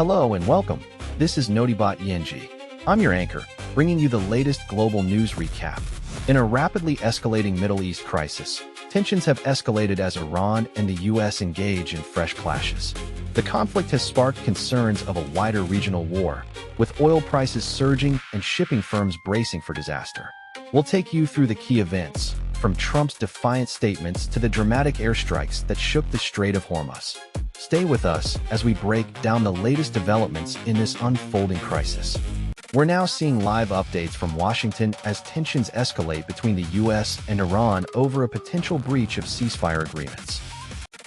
Hello and welcome. This is Notibot ENG. I'm your anchor, bringing you the latest global news recap. In a rapidly escalating Middle East crisis, tensions have escalated as Iran and the U.S. engage in fresh clashes. The conflict has sparked concerns of a wider regional war, with oil prices surging and shipping firms bracing for disaster. We'll take you through the key events, from Trump's defiant statements to the dramatic airstrikes that shook the Strait of Hormuz. Stay with us as we break down the latest developments in this unfolding crisis. We're now seeing live updates from Washington as tensions escalate between the U.S. and Iran over a potential breach of ceasefire agreements.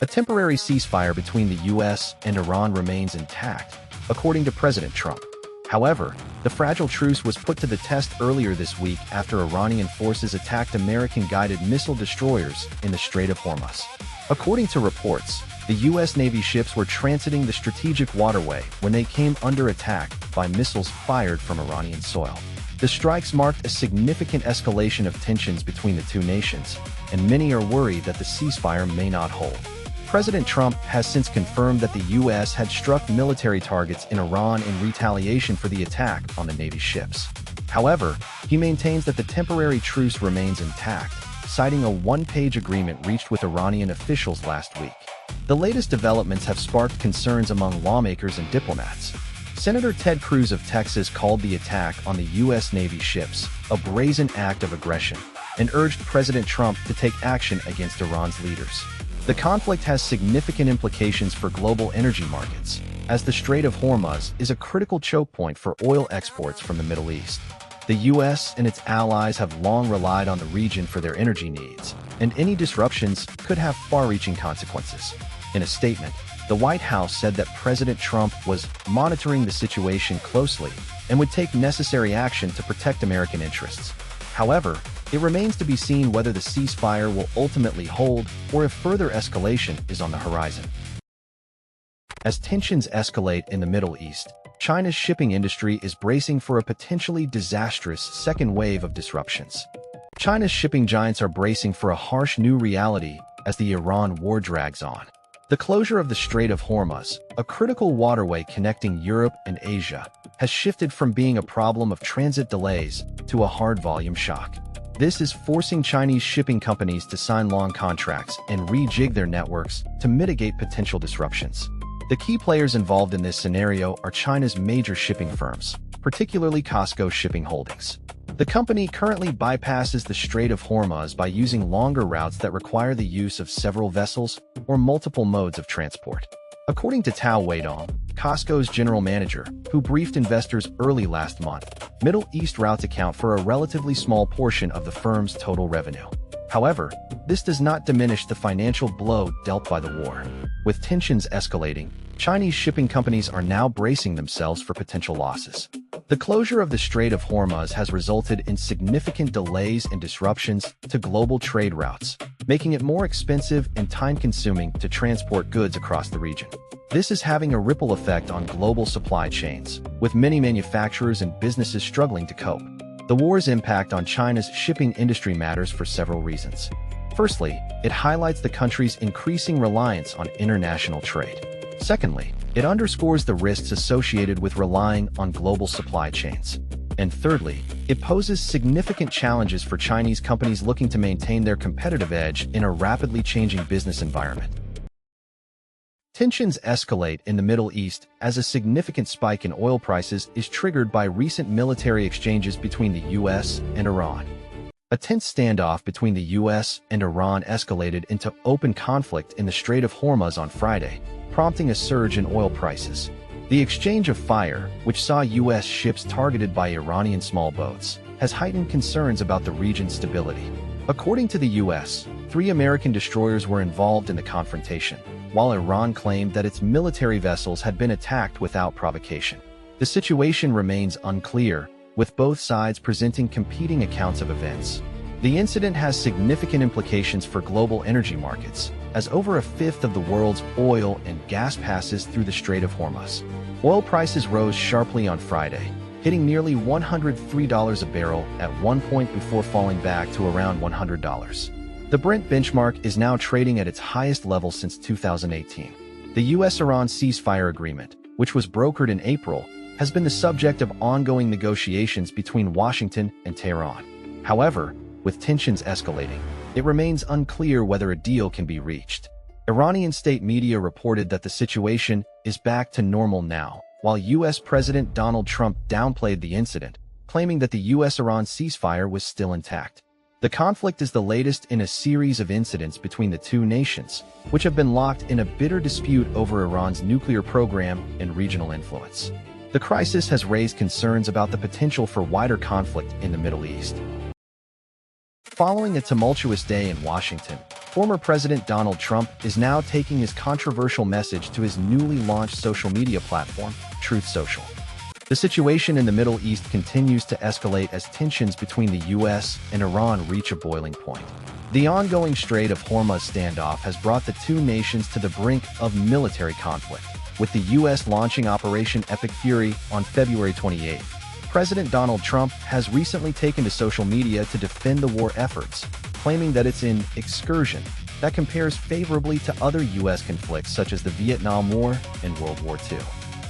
A temporary ceasefire between the U.S. and Iran remains intact, according to President Trump. However, the fragile truce was put to the test earlier this week after Iranian forces attacked American-guided missile destroyers in the Strait of Hormuz. According to reports, the U.S. Navy ships were transiting the strategic waterway when they came under attack by missiles fired from Iranian soil. The strikes marked a significant escalation of tensions between the two nations, and many are worried that the ceasefire may not hold. President Trump has since confirmed that the U.S. had struck military targets in Iran in retaliation for the attack on the Navy ships. However, he maintains that the temporary truce remains intact, citing a one-page agreement reached with Iranian officials last week. The latest developments have sparked concerns among lawmakers and diplomats. Senator Ted Cruz of Texas called the attack on the U.S. Navy ships a brazen act of aggression and urged President Trump to take action against Iran's leaders. The conflict has significant implications for global energy markets, as the Strait of Hormuz is a critical choke point for oil exports from the Middle East. The U.S. and its allies have long relied on the region for their energy needs, and any disruptions could have far-reaching consequences. In a statement, the White House said that President Trump was monitoring the situation closely and would take necessary action to protect American interests. However, it remains to be seen whether the ceasefire will ultimately hold or if further escalation is on the horizon. As tensions escalate in the Middle East, China's shipping industry is bracing for a potentially disastrous second wave of disruptions. China's shipping giants are bracing for a harsh new reality as the Iran war drags on. The closure of the Strait of Hormuz, a critical waterway connecting Europe and Asia, has shifted from being a problem of transit delays to a hard-volume shock. This is forcing Chinese shipping companies to sign long contracts and rejig their networks to mitigate potential disruptions. The key players involved in this scenario are China's major shipping firms, particularly COSCO Shipping Holdings. The company currently bypasses the Strait of Hormuz by using longer routes that require the use of several vessels or multiple modes of transport. According to Tao Weidong, COSCO's general manager, who briefed investors early last month, Middle East routes account for a relatively small portion of the firm's total revenue. However, this does not diminish the financial blow dealt by the war. With tensions escalating, Chinese shipping companies are now bracing themselves for potential losses. The closure of the Strait of Hormuz has resulted in significant delays and disruptions to global trade routes, making it more expensive and time-consuming to transport goods across the region. This is having a ripple effect on global supply chains, with many manufacturers and businesses struggling to cope. The war's impact on China's shipping industry matters for several reasons. Firstly, it highlights the country's increasing reliance on international trade. Secondly, it underscores the risks associated with relying on global supply chains. And thirdly, it poses significant challenges for Chinese companies looking to maintain their competitive edge in a rapidly changing business environment. Tensions escalate in the Middle East as a significant spike in oil prices is triggered by recent military exchanges between the U.S. and Iran. A tense standoff between the U.S. and Iran escalated into open conflict in the Strait of Hormuz on Friday, prompting a surge in oil prices. The exchange of fire, which saw U.S. ships targeted by Iranian small boats, has heightened concerns about the region's stability. According to the U.S., 3 American destroyers were involved in the confrontation, while Iran claimed that its military vessels had been attacked without provocation. The situation remains unclear, with both sides presenting competing accounts of events. The incident has significant implications for global energy markets, as over a fifth of the world's oil and gas passes through the Strait of Hormuz. Oil prices rose sharply on Friday, hitting nearly $103 a barrel at one point before falling back to around $100. The Brent benchmark is now trading at its highest level since 2018. The U.S.-Iran ceasefire agreement, which was brokered in April, has been the subject of ongoing negotiations between Washington and Tehran. However, with tensions escalating, it remains unclear whether a deal can be reached. Iranian state media reported that the situation is back to normal now, while U.S. President Donald Trump downplayed the incident, claiming that the U.S.-Iran ceasefire was still intact. The conflict is the latest in a series of incidents between the two nations, which have been locked in a bitter dispute over Iran's nuclear program and regional influence. The crisis has raised concerns about the potential for wider conflict in the Middle East. Following a tumultuous day in Washington, former President Donald Trump is now taking his controversial message to his newly launched social media platform, Truth Social. The situation in the Middle East continues to escalate as tensions between the U.S. and Iran reach a boiling point. The ongoing Strait of Hormuz standoff has brought the two nations to the brink of military conflict, with the U.S. launching Operation Epic Fury on February 28. President Donald Trump has recently taken to social media to defend the war efforts, claiming that it's an excursion that compares favorably to other U.S. conflicts such as the Vietnam War and World War II.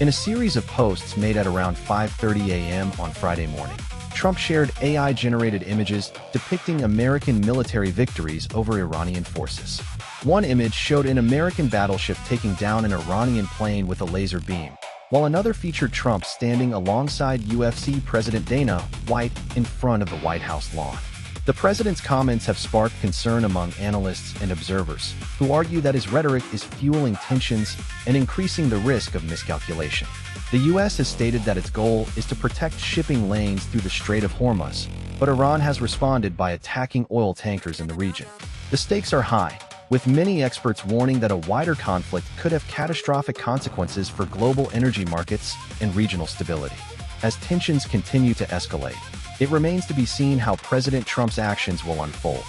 In a series of posts made at around 5:30 a.m. on Friday morning, Trump shared AI-generated images depicting American military victories over Iranian forces. One image showed an American battleship taking down an Iranian plane with a laser beam, while another featured Trump standing alongside UFC President Dana White in front of the White House lawn. The president's comments have sparked concern among analysts and observers, who argue that his rhetoric is fueling tensions and increasing the risk of miscalculation. The U.S. has stated that its goal is to protect shipping lanes through the Strait of Hormuz, but Iran has responded by attacking oil tankers in the region. The stakes are high, with many experts warning that a wider conflict could have catastrophic consequences for global energy markets and regional stability. As tensions continue to escalate, it remains to be seen how President Trump's actions will unfold.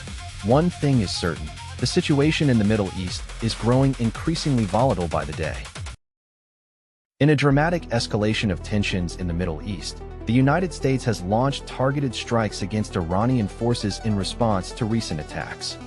One thing is certain: the situation in the Middle East is growing increasingly volatile by the day. In a dramatic escalation of tensions in the Middle East, the United States has launched targeted strikes against Iranian forces in response to recent attacks.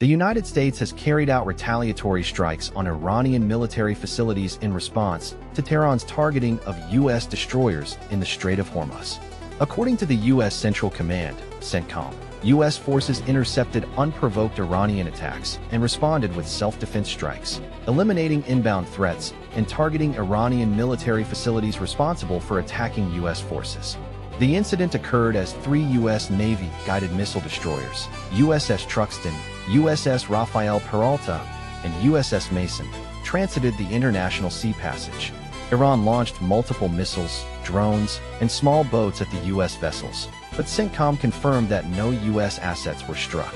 The United States has carried out retaliatory strikes on Iranian military facilities in response to Tehran's targeting of U.S. destroyers in the Strait of Hormuz. According to the U.S. Central Command, CENTCOM, U.S. forces intercepted unprovoked Iranian attacks and responded with self-defense strikes, eliminating inbound threats and targeting Iranian military facilities responsible for attacking U.S. forces. The incident occurred as three U.S. Navy guided missile destroyers, USS Truxtun, USS Rafael Peralta, and USS Mason, transited the International Sea Passage. Iran launched multiple missiles, drones, and small boats at the U.S. vessels, but CENTCOM confirmed that no U.S. assets were struck.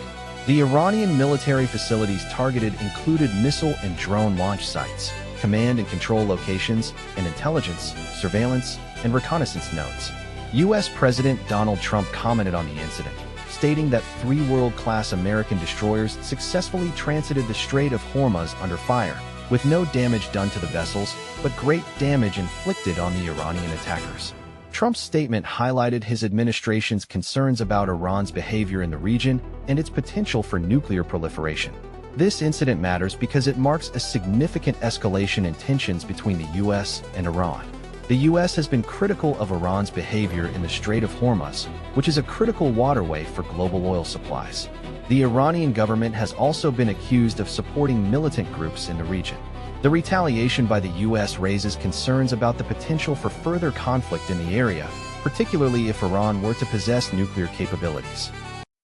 The Iranian military facilities targeted included missile and drone launch sites, command and control locations, and intelligence, surveillance, and reconnaissance nodes. U.S. President Donald Trump commented on the incident, stating that three world-class American destroyers successfully transited the Strait of Hormuz under fire, with no damage done to the vessels, but great damage inflicted on the Iranian attackers. Trump's statement highlighted his administration's concerns about Iran's behavior in the region and its potential for nuclear proliferation. This incident matters because it marks a significant escalation in tensions between the U.S. and Iran. The U.S. has been critical of Iran's behavior in the Strait of Hormuz, which is a critical waterway for global oil supplies. The Iranian government has also been accused of supporting militant groups in the region. The retaliation by the U.S. raises concerns about the potential for further conflict in the area, particularly if Iran were to possess nuclear capabilities.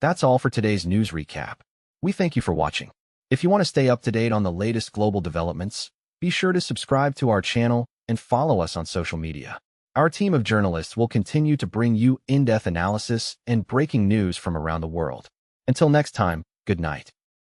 That's all for today's news recap. We thank you for watching. If you want to stay up to date on the latest global developments, be sure to subscribe to our channel and follow us on social media. Our team of journalists will continue to bring you in-depth analysis and breaking news from around the world. Until next time, good night.